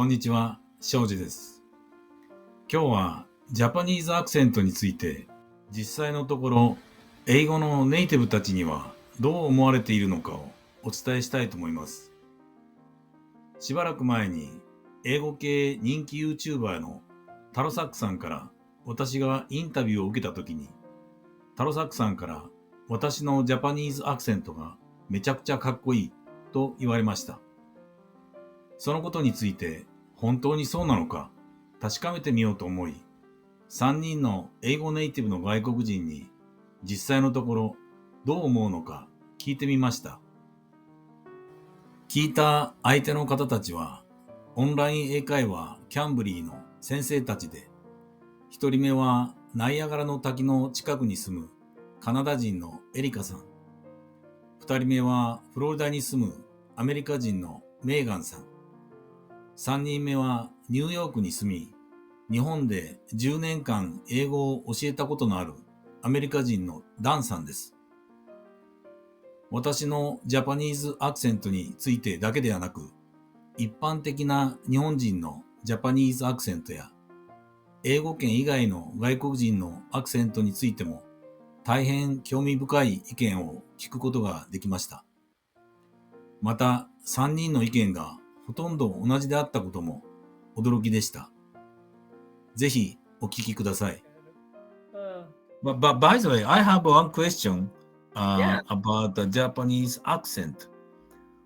こんにちは、庄司です。今日はジャパニーズアクセントについて、実際のところ、英語のネイティブたちにはどう思われているのかをお伝えしたいと思います。しばらく前に、英語系人気 YouTuber のタロサックさんから私がインタビューを受けたときに、タロサックさんから私のジャパニーズアクセントがめちゃくちゃかっこいいと言われました。そのことについて本当にそうなのか確かめてみようと思い、3人の英語ネイティブの外国人に実際のところどう思うのか聞いてみました。聞いた相手の方たちはオンライン英会話キャンブリーの先生たちで、1人目はナイアガラの滝の近くに住むカナダ人のエリカさん、2人目はフロリダに住むアメリカ人のメーガンさん、3人目はニューヨークに住み、日本で10年間英語を教えたことのあるアメリカ人のダンさんです。私のジャパニーズアクセントについてだけではなく、一般的な日本人のジャパニーズアクセントや、英語圏以外の外国人のアクセントについても、大変興味深い意見を聞くことができました。また、3人の意見がほとんど同じであったことも驚きでした。ぜひお聞きください。But by the way, I have one question about the Japanese accent.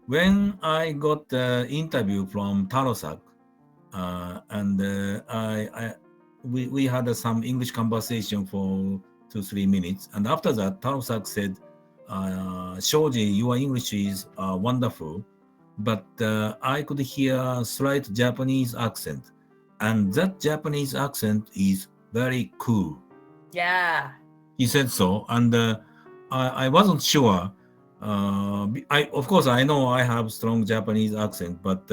When I got the interview from Tarosak, and we had some English conversation for 2-3 minutes, and after that, Tarosak said, Shoji, your English is wonderful, but I could hear a slight Japanese accent, and that Japanese accent is very cool. Yeah. He said so, and I wasn't sure. Of course, I know I have strong Japanese accent, but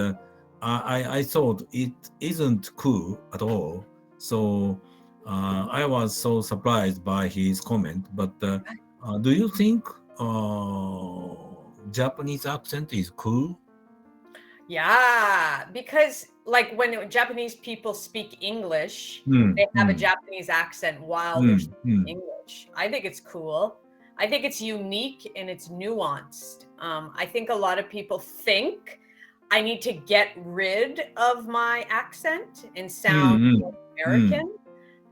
I thought it isn't cool at all. So I was so surprised by his comment. But do you think Japanese accent is cool? Yeah, because like when Japanese people speak English, they have a Japanese accent while they're speaking English. I think it's cool. I think it's unique and it's nuanced. I think a lot of people think I need to get rid of my accent and sound more American.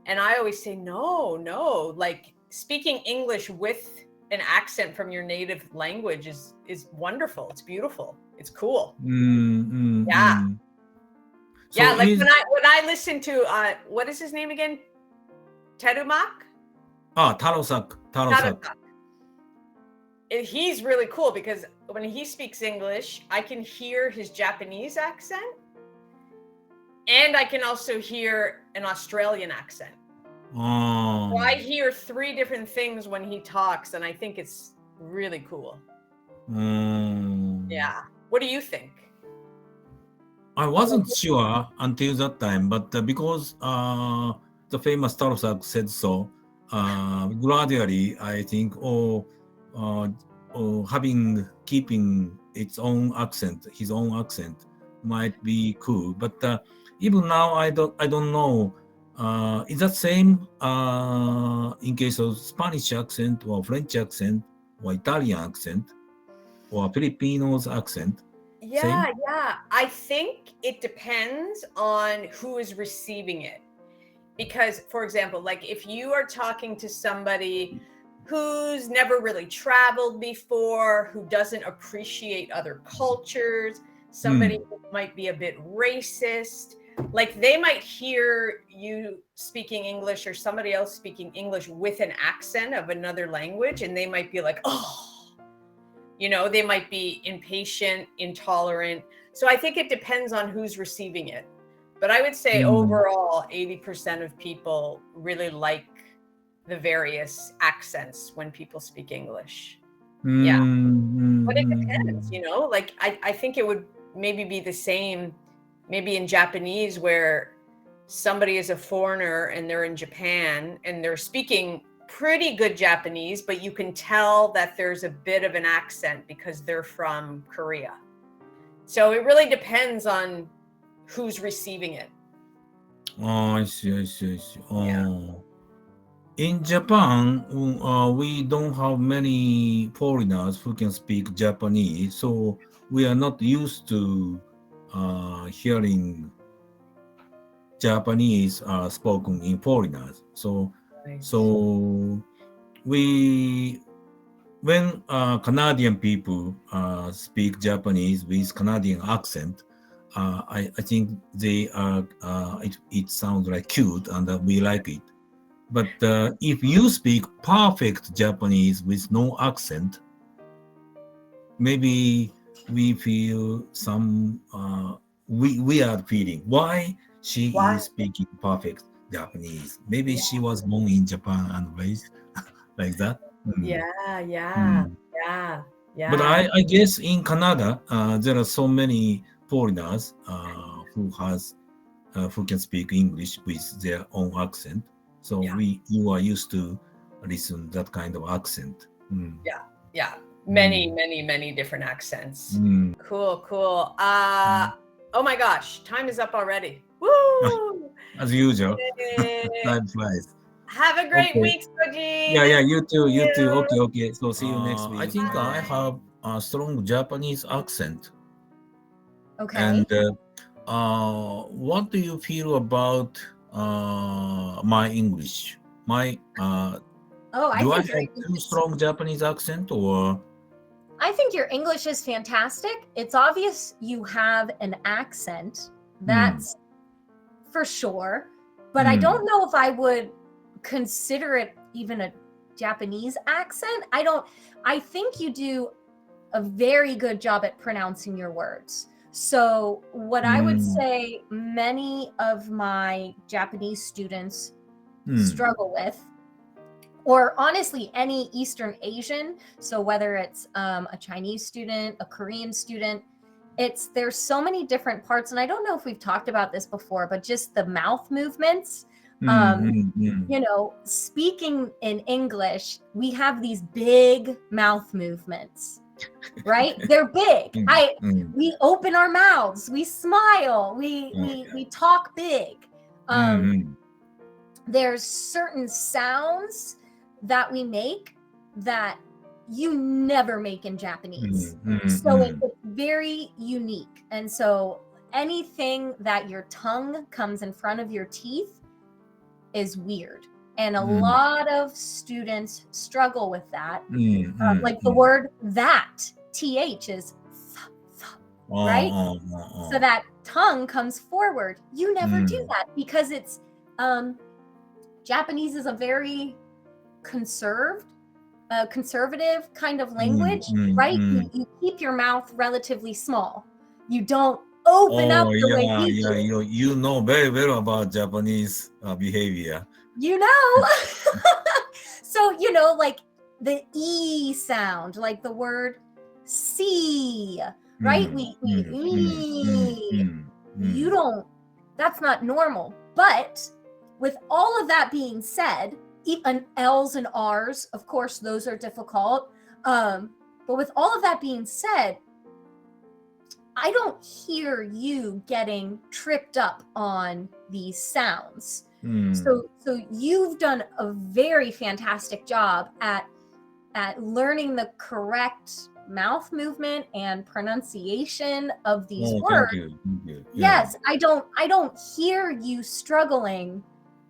And I always say, no, like speaking English with an accent from your native language is wonderful. It's beautiful. It's cool. Yeah. So yeah, like when I listen to what is his name again? Terumak? Tarosak. He's really cool because when he speaks English, I can hear his Japanese accent and I can also hear an Australian accent. So I hear 3 different things when he talks, and I think it's really cool. Yeah. What do you think? I wasn't sure until that time, but because the famous Tarosak said so, gradually I think, keeping its own accent, his own accent, might be cool. But even now, I don't know. Is that same in case of Spanish accent or French accent or Italian accent or Filipino's accent? Yeah. I think it depends on who is receiving it. Because, for example, like if you are talking to somebody who's never really traveled before, who doesn't appreciate other cultures, somebody who might be a bit racist, like they might hear you speaking English or somebody else speaking English with an accent of another language, and they might be like, they might be impatient, intolerant. So I think it depends on who's receiving it. But I would say overall, 80% of people really like the various accents when people speak English. Yeah. But it depends, like I think it would maybe be the same maybe in Japanese where somebody is a foreigner and they're in Japan and they're speaking pretty good Japanese, but you can tell that there's a bit of an accent because they're from Korea. So it really depends on who's receiving it. I see. Yeah. In Japan, we don't have many foreigners who can speak Japanese, so we are not used to hearing Japanese spoken in foreigners. So we when Canadian people speak Japanese with Canadian accent, I think they are it sounds like cute and we like it. But if you speak perfect Japanese with no accent, maybe we feel some weird feeling. Why she is speaking perfect Japanese? Maybe she was born in Japan and raised like that. Yeah. But I guess in Canada there are so many foreigners who can speak English with their own accent. So you are used to listen that kind of accent. Yeah. Many different accents. Cool. Oh my gosh, time is up already. Woo! As usual. Yay. Time flies. Have a great week, Soji. Yeah, you too. Okay. So see you next week. I think I have a strong Japanese accent. Okay. And what do you feel about my English? I Do I think have too strong Japanese accent or? I think your English is fantastic. It's obvious you have an accent. That's for sure. But I don't know if I would consider it even a Japanese accent. I think you do a very good job at pronouncing your words. So what I would say many of my Japanese students struggle with, or honestly any Eastern Asian, so whether it's a Chinese student, a Korean student, there's so many different parts, and I don't know if we've talked about this before, but just the mouth movements. Speaking in English, we have these big mouth movements, right? They're big. We open our mouths, we smile, we talk big. There's certain sounds that we make that you never make in Japanese. So it's very unique. And so anything that your tongue comes in front of your teeth is weird. And a lot of students struggle with that. Like the word that, TH is right? So that tongue comes forward. You never do that because it's Japanese is a very conservative kind of language, right? You keep your mouth relatively small. You don't open up the way we do. You know very well about Japanese behavior. So, like the E sound, like the word see, right? You don't, that's not normal. But with all of that being said, even L's and R's, of course, those are difficult. But with all of that being said, I don't hear you getting tripped up on these sounds. So you've done a very fantastic job at learning the correct mouth movement and pronunciation of these words. Thank you. Yes, I don't hear you struggling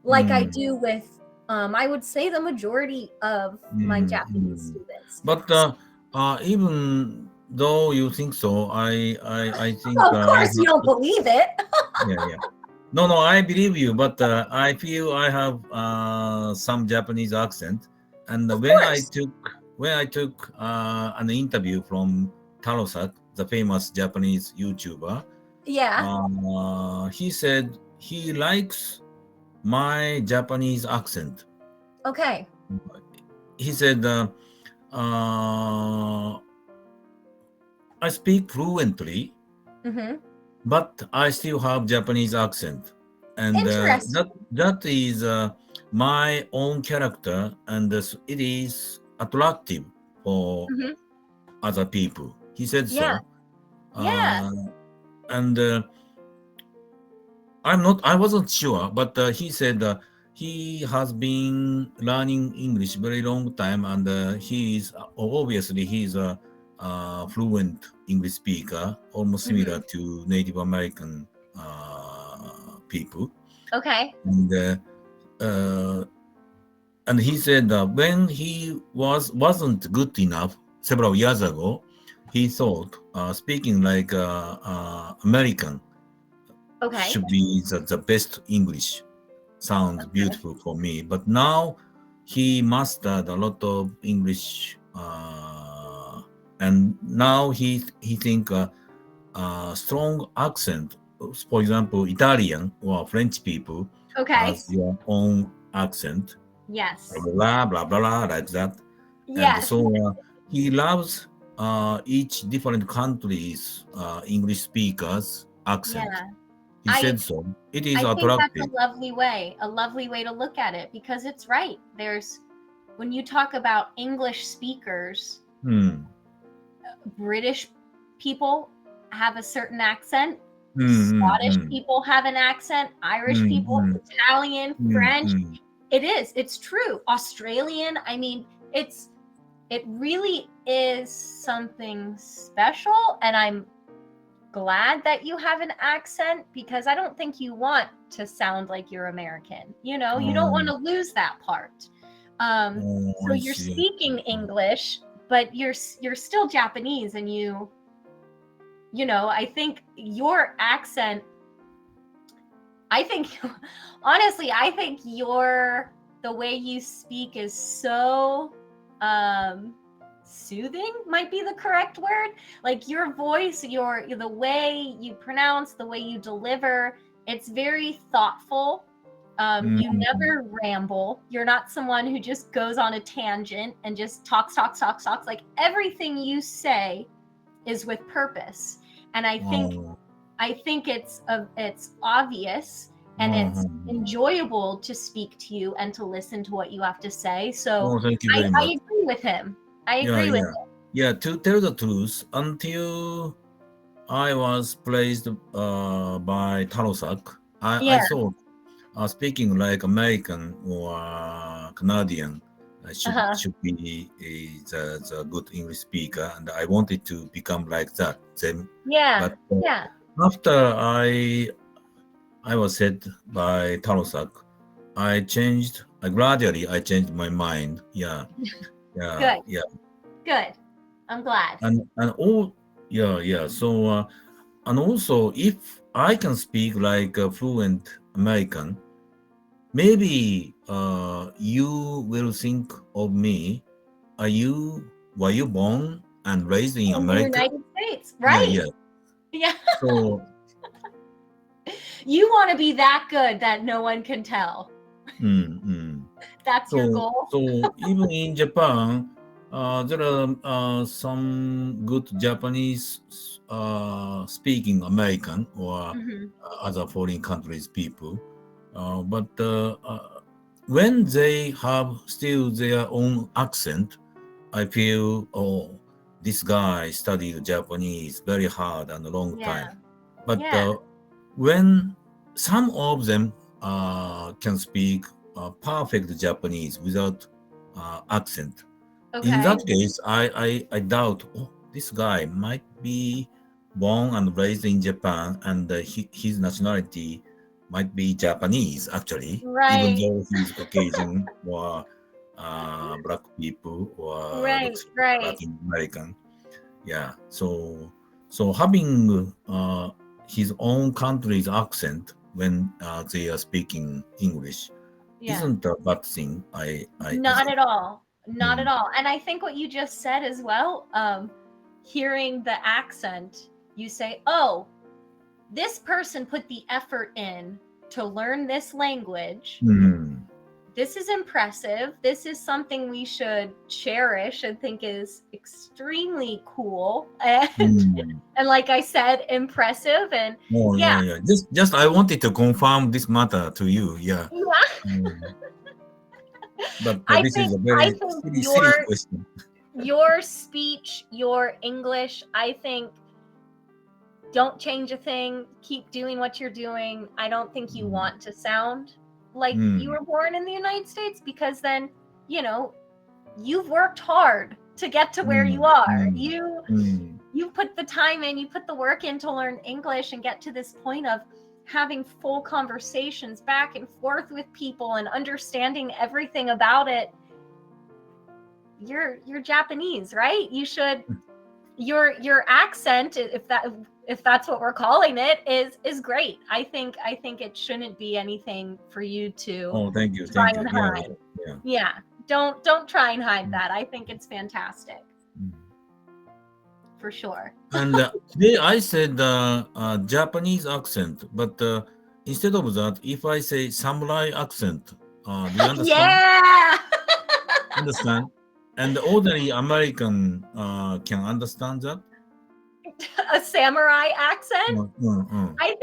like I do with I would say the majority of my Japanese students. But even though you think so, I think of course you don't believe it. yeah. No, I believe you, but I feel I have some Japanese accent. And when I took an interview from Tarosak, the famous Japanese YouTuber, he said he likes my Japanese accent. Okay. He said, I speak fluently, but I still have Japanese accent. And that is my own character, and it is attractive for other people. He said so. And I wasn't sure, but he said he has been learning English very long time, and he's a fluent English speaker, almost similar to Native American people. Okay. And he said that when he wasn't good enough several years ago, he thought speaking like American should be the best English. Sounds beautiful for me. But now he mastered a lot of English, and now he think strong accent. For example, Italian or French people has their own accent. Yes. Blah blah blah blah like that. Yes. And so he loves each different country's English speakers accent. Yeah. He said so. It is I attractive. think that's a lovely way to look at it, because it's right. When you talk about English speakers, British people have a certain accent. Scottish people have an accent. Irish people, Italian, French. It's true. Australian. I mean, it really is something special, and I'm glad that you have an accent, because I don't think you want to sound like you're American. You don't want to lose that part. So you're speaking English, but you're still Japanese, and I think your accent, honestly, I think the way you speak is so soothing, might be the correct word. Like your voice, the way you pronounce, the way you deliver, it's very thoughtful. You never ramble. You're not someone who just goes on a tangent and just talks. Like everything you say is with purpose. And I think it's obvious, and it's enjoyable to speak to you and to listen to what you have to say. So thank you very much. I agree with him. I agree with him. Yeah, to tell the truth, until I was placed by Tarosak, I thought speaking like American or Canadian should be the good English speaker, and I wanted to become like that. But after I was said by Tarosak, gradually I changed my mind. Yeah. Good. I'm glad. So and also, if I can speak like a fluent American, maybe you will think of me. Were you born and raised in America? The United States, right? Yeah. So you want to be that good that no one can tell. That's your goal. So even in Japan, there are some good Japanese speaking American or other foreign countries people. But when they have still their own accent, I feel, this guy studied Japanese very hard and a long time. But when some of them can speak perfect Japanese without accent, in that case, I doubt, this guy might be born and raised in Japan, and his nationality might be Japanese, actually, even though he's Caucasian or black people or Latin American. Yeah, so having his own country's accent when they are speaking English isn't a bad thing. Not at all. Not at all. And I think what you just said as well, hearing the accent, you say, oh, this person put the effort in to learn this language. This is impressive. This is something we should cherish and think is extremely cool. And like I said, impressive. And Just I wanted to confirm this matter to you. But this is a very silly question. Your speech, your English, I think don't change a thing. Keep doing what you're doing. I don't think you want to sound like you were born in the United States, because then, you know, you've worked hard to get to where you are. You put the time in, you put the work in to learn English and get to this point of having full conversations back and forth with people and understanding everything about it. You're Japanese, right? You should, your accent, if that's what we're calling it, is great. I think it shouldn't be anything for you to thank you. try and hide. Yeah. Don't try and hide that. I think it's fantastic. For sure. And today I said Japanese accent, but instead of that, if I say samurai accent, do you understand? Yeah. Understand? And the ordinary American can understand that. A samurai accent? I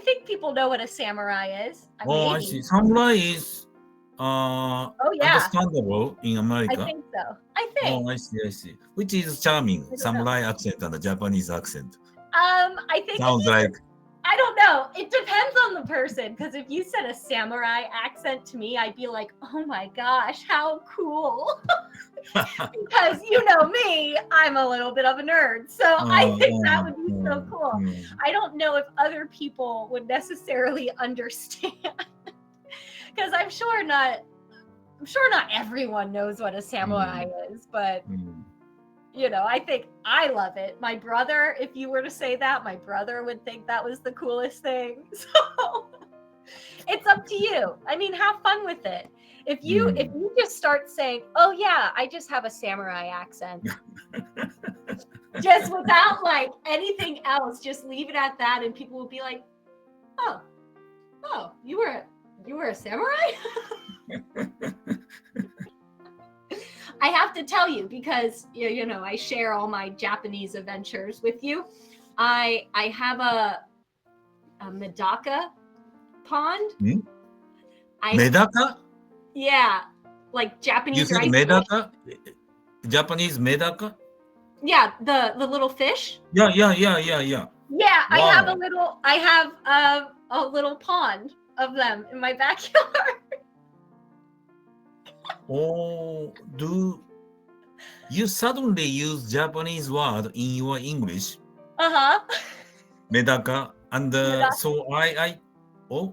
think people know what a samurai is. I see. Samurai is understandable in America. I think so. I think. I see. Which is charming, samurai accent and the Japanese accent. I think sounds like. I don't know. It depends on the person, because if you said a samurai accent to me, I'd be like, oh my gosh, how cool. Because you know me, I'm a little bit of a nerd. So I think that would be so cool. I don't know if other people would necessarily understand. Because I'm sure not everyone knows what a samurai is, but you know, I think I love it. My brother, if you were to say that, my brother would think that was the coolest thing. So it's up to you. I mean, have fun with it. If you just start saying, oh yeah, I just have a samurai accent, just without like anything else, just leave it at that, and people will be like, oh, you were a samurai? I have to tell you, because you know, I share all my Japanese adventures with you. I have a medaka pond. Medaka? Yeah, like Japanese. You said rice medaka? fish. Japanese medaka? Yeah, the little fish. Yeah. Yeah, wow. I have a little pond of them in my backyard. Do you suddenly use Japanese word in your English? Medaka. And so I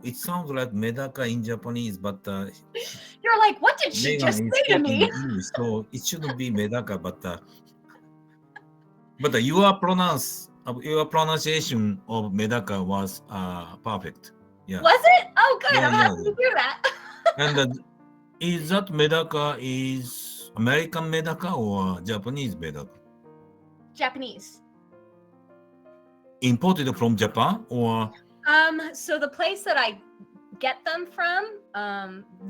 it sounds like medaka in Japanese, but you're like, what did she just say to me? English, so it shouldn't be medaka, but your pronunciation of medaka was perfect. Yeah. Was it? Oh, good. I'm happy to hear that. And is that medaka is American medaka or Japanese medaka? Japanese. Imported from Japan or? So the place that I get them from,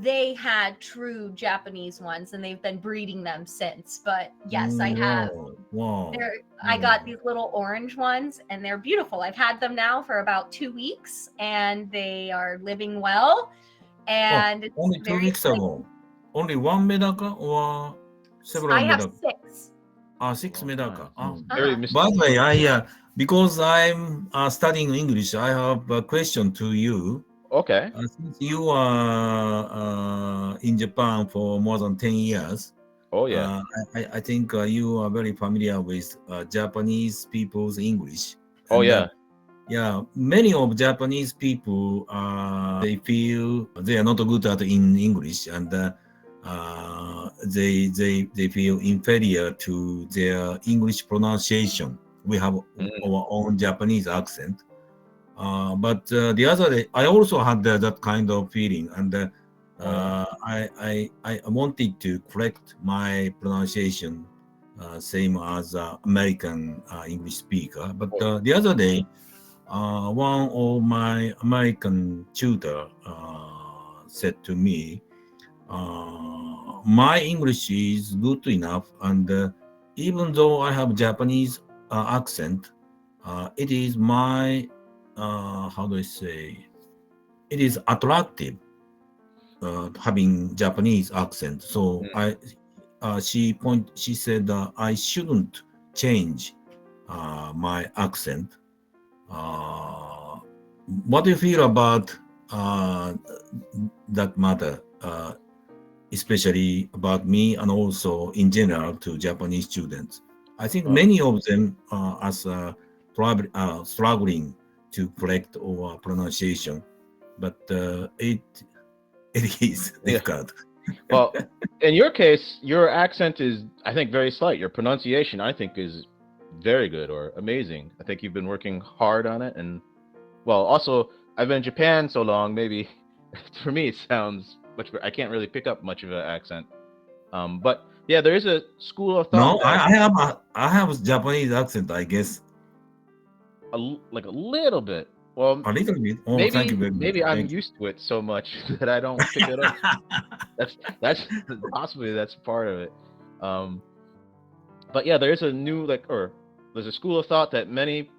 they had true Japanese ones, and they've been breeding them since. But yes, I have. Wow. I got these little orange ones, and they're beautiful. I've had them now for about 2 weeks, and they are living well. And it's only 2 weeks ago. Only one medaka or several medaka? I have 6. 6 medaka. Very By the way, because I'm studying English, I have a question to you. Okay. Since you are in Japan for more than 10 years, oh yeah, I think you are very familiar with Japanese people's English. Oh yeah. Many of Japanese people they feel they are not good at in English, and they feel inferior to their English pronunciation. We have our own Japanese accent, but the other day I also had that kind of feeling, and I wanted to correct my pronunciation, same as American English speaker. But the other day, one of my American tutor said to me, my English is good enough, and even though I have Japanese accent, it is my how do I say? It is attractive having Japanese accent. So she said I shouldn't change my accent. what do you feel about that matter, especially about me and also in general to Japanese students? I think many of them are struggling to correct our pronunciation, but it is difficult. Well, in your case, your accent is, I think, very slight. Your pronunciation, I think, is very good or amazing. I think you've been working hard on it. And, well, also, I've been in Japan so long, maybe for me it sounds much better. I can't really pick up much of an accent. But yeah, there is a school of thought. No, I have a Japanese accent, I guess. Like a little bit. Well, A little bit. Oh, maybe thank you very much. maybe I'm Thank you. used to it so much that I don't pick it up. That's possibly that's part of it. But yeah, there's a new there's a school of thought that many,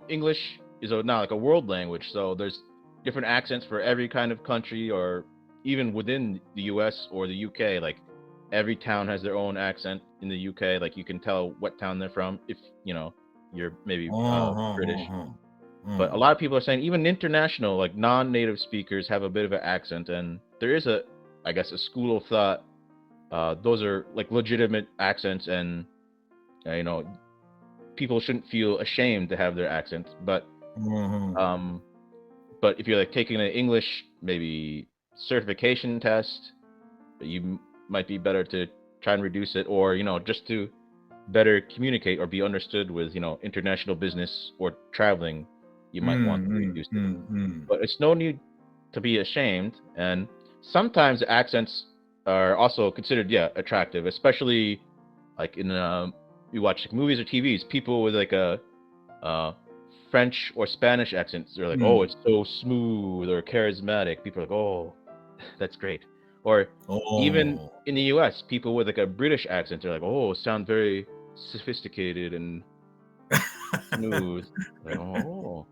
English is now like a world language. So there's different accents for every kind of country, or even within the US or the UK. Like every town has their own accent in the UK. Like you can tell what town they're from if you're maybe British. But a lot of people are saying even international, like non-native speakers, have a bit of an accent, and there is a school of thought. Those are like legitimate accents, and people shouldn't feel ashamed to have their accents. But but if you're like taking an English maybe certification test, you might be better to try and reduce it, or just to better communicate or be understood with international business or traveling. You might want to reduce it. But it's no need to be ashamed. And sometimes accents are also considered, attractive, especially like in you watch like movies or TVs, people with like a French or Spanish accents, they're like, oh, it's so smooth or charismatic. People are like, oh, that's great. Or even in the US, people with like a British accent, they're like, oh, sound very sophisticated and smooth. Like, oh.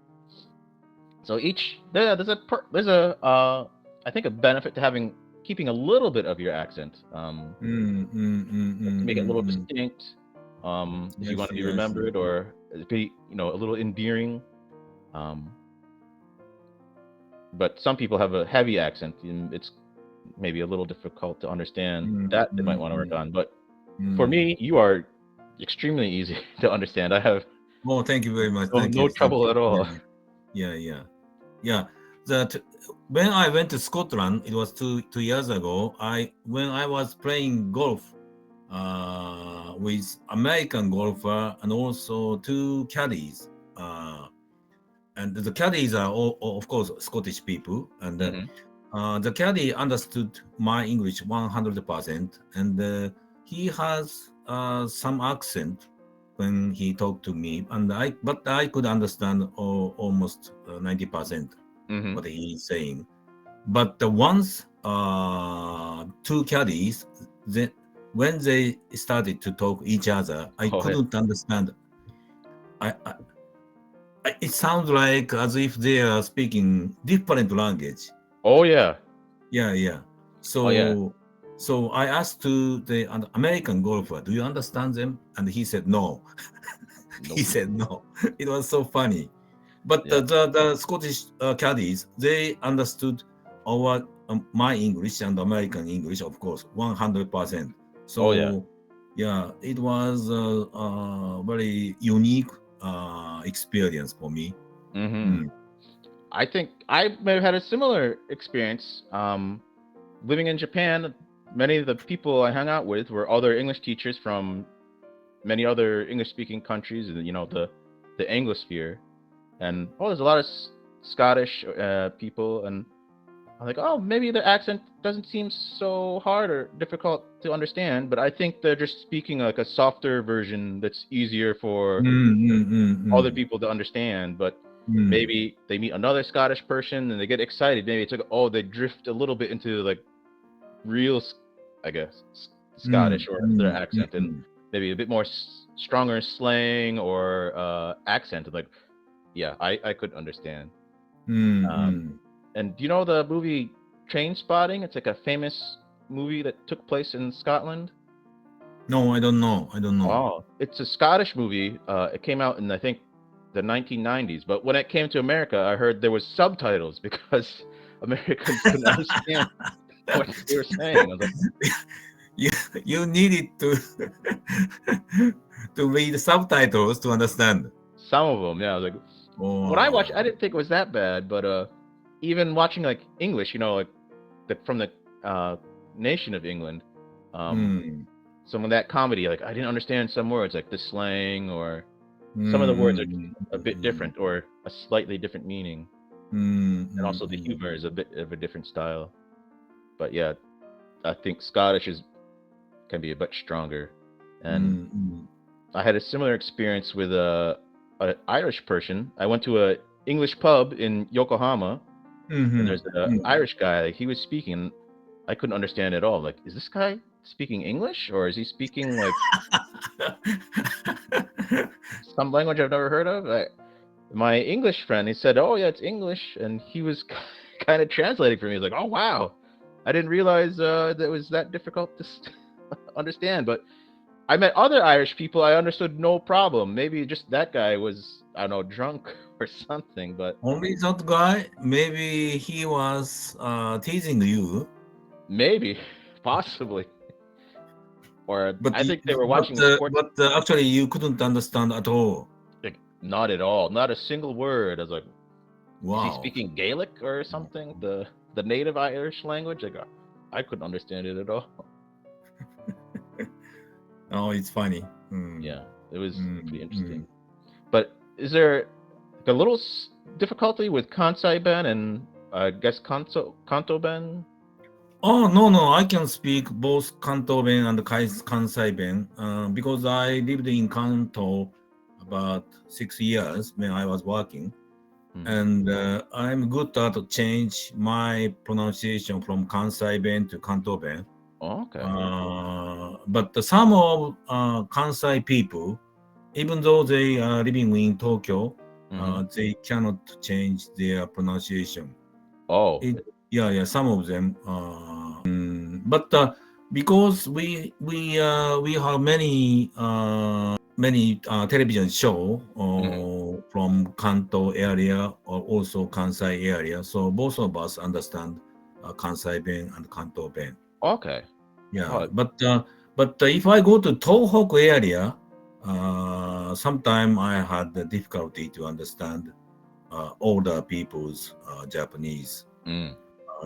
So there's a I think a benefit to keeping a little bit of your accent to make it a little distinct, if you want to be remembered, or be a little endearing. But some people have a heavy accent, and it's maybe a little difficult to understand. That they might want to work on. But for me, you are extremely easy to understand. I have thank you very much. no trouble at all. Yeah. That when I went to Scotland, it was two years ago. When I was playing golf with American golfer and also two caddies, and the caddies are all, of course, Scottish people, and the caddy understood my English 100%, and he has some accent when he talked to me, but I could understand almost 90% what he's saying. But once two caddies, when they started to talk each other, I couldn't understand. It sounds like as if they are speaking different language. Oh yeah. Yeah. So I asked to the American golfer, do you understand them? And he said no. Nope. He said no. It was so funny. But the Scottish caddies, they understood my English and American English, of course, 100%. So it was a very unique experience for me. I think I may have had a similar experience. Living in Japan, many of the people I hung out with were other English teachers from many other English-speaking countries, and the Anglosphere. And there's a lot of Scottish people, and I'm like, oh, maybe the accent doesn't seem so hard or difficult to understand, but I think they're just speaking like a softer version that's easier for other people to understand. But maybe they meet another Scottish person and they get excited. Maybe it's like, they drift a little bit into like real, I guess, Scottish or their accent, and maybe a bit more stronger slang or accent. Like, I could understand. And do you know the movie Trainspotting? It's like a famous movie that took place in Scotland. No, I don't know. Oh, it's a Scottish movie. It came out in, I think, the 1990s. But when it came to America, I heard there was subtitles because Americans couldn't understand what they were saying. I was like, you, you needed to to read subtitles to understand. some of them, yeah. I was like, when I watched, I didn't think it was that bad. But even watching like English, like from the nation of England, some of that comedy, like I didn't understand some words, like the slang or some of the words are a bit different or a slightly different meaning. And also the humor is a bit of a different style. But yeah, I think Scottish can be a bit stronger. And I had a similar experience with an Irish person. I went to a English pub in Yokohama, and there's an Irish guy. Like, he was speaking, I couldn't understand at all. Like, is this guy speaking English, or is he speaking like some language I've never heard of? My English friend, he said, "Oh yeah, it's English," and he was kind of translating for me. He was like, "Oh wow, I didn't realize that it was that difficult to understand." But I met other Irish people. I understood no problem. Maybe just that guy was, I don't know, drunk or something. But only that guy, maybe he was teasing you. Maybe, possibly. Or But I think they were watching a sport. But actually, you couldn't understand at all. Like, not at all, not a single word. I was like, Wow. is he speaking Gaelic or something? The native Irish language? Like, I couldn't understand it at all. Oh, it's funny. Yeah, it was pretty interesting. But is there a little difficulty with Kansai Ben and I guess Kanto Ben? Oh, no, I can speak both Kanto Ben and Kansai Ben because I lived in Kanto about 6 years when I was working. And I'm good at change my pronunciation from Kansai Ben to Kanto Ben. Oh, okay. But some of Kansai people, even though they are living in Tokyo, they cannot change their pronunciation. Oh. Yeah, some of them. But because we have many television show from Kanto area or also Kansai area, so both of us understand Kansai Ben and Kanto Ben. Okay. Yeah, but if I go to Tohoku area, sometimes I had the difficulty to understand older people's Japanese.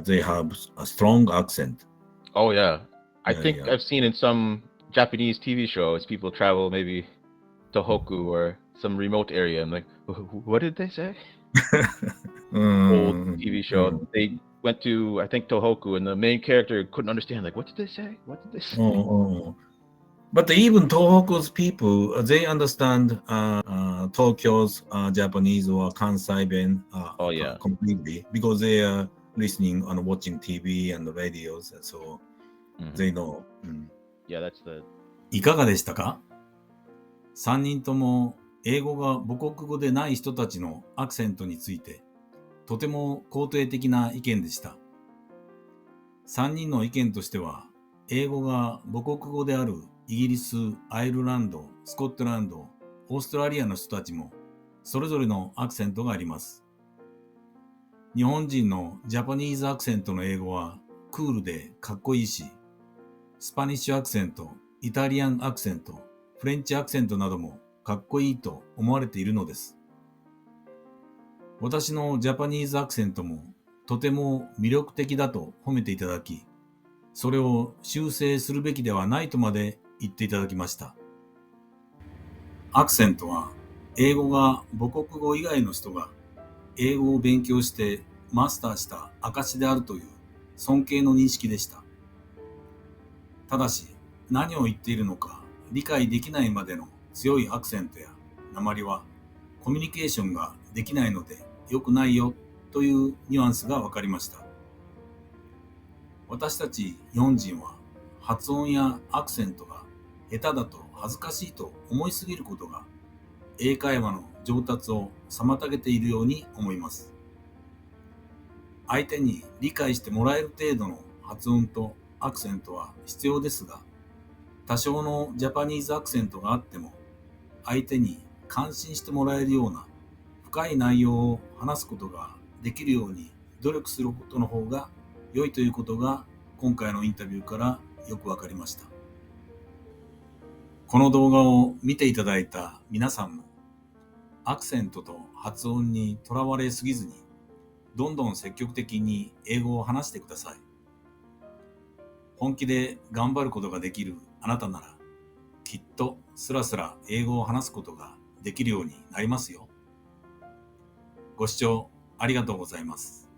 They have a strong accent. Oh yeah, I think I've seen in some Japanese TV shows people travel maybe Tohoku or some remote area. I'm like, what did they say? Old TV show. They went to, I think, Tohoku, and the main character couldn't understand. Like, what did they say? What did they say? But even Tohoku's people, they understand Tokyo's Japanese or Kansai Ben completely because they are listening and watching TV and the radios, so they know. Yeah, that's the. いかがでしたか？ 3人とも英語が母国語でない人たちのアクセントについてとても肯定的な意見でした。3人の意見としては、英語が母国語であるイギリス、アイルランド、スコットランド、オーストラリアの人たちもそれぞれのアクセントがあります。日本人のジャパニーズアクセントの英語はクールでかっこいいし、スパニッシュアクセント、イタリアンアクセント、フレンチアクセントなどもかっこいいと思われているのです。私のジャパニーズアクセントもとても魅力的だと褒めていただき、それを修正するべきではないとまで言っていただきました。アクセントは英語が母国語以外の人が英語を勉強してマスターした証であるという尊敬の認識でした。ただし何を言っているのか理解できないまでの強いアクセントや訛りはコミュニケーションができないので良くないよというニュアンスが分かりました。私たち日本人は発音やアクセントが下手だと恥ずかしいと思いすぎることが英会話の上達を妨げているように思います。相手に理解してもらえる程度の発音とアクセントは必要ですが、多少のジャパニーズアクセントがあっても相手に感心してもらえるような深い内容を話すことができるように努力することの方が良いということが今回のインタビューからよくわかりました。この動画を見ていただいた皆さんもアクセントと発音にとらわれすぎずにどんどん積極的に英語を話してください。本気で頑張ることができるあなたならきっとスラスラ英語を話すことができるようになりますよ。ご視聴ありがとうございます。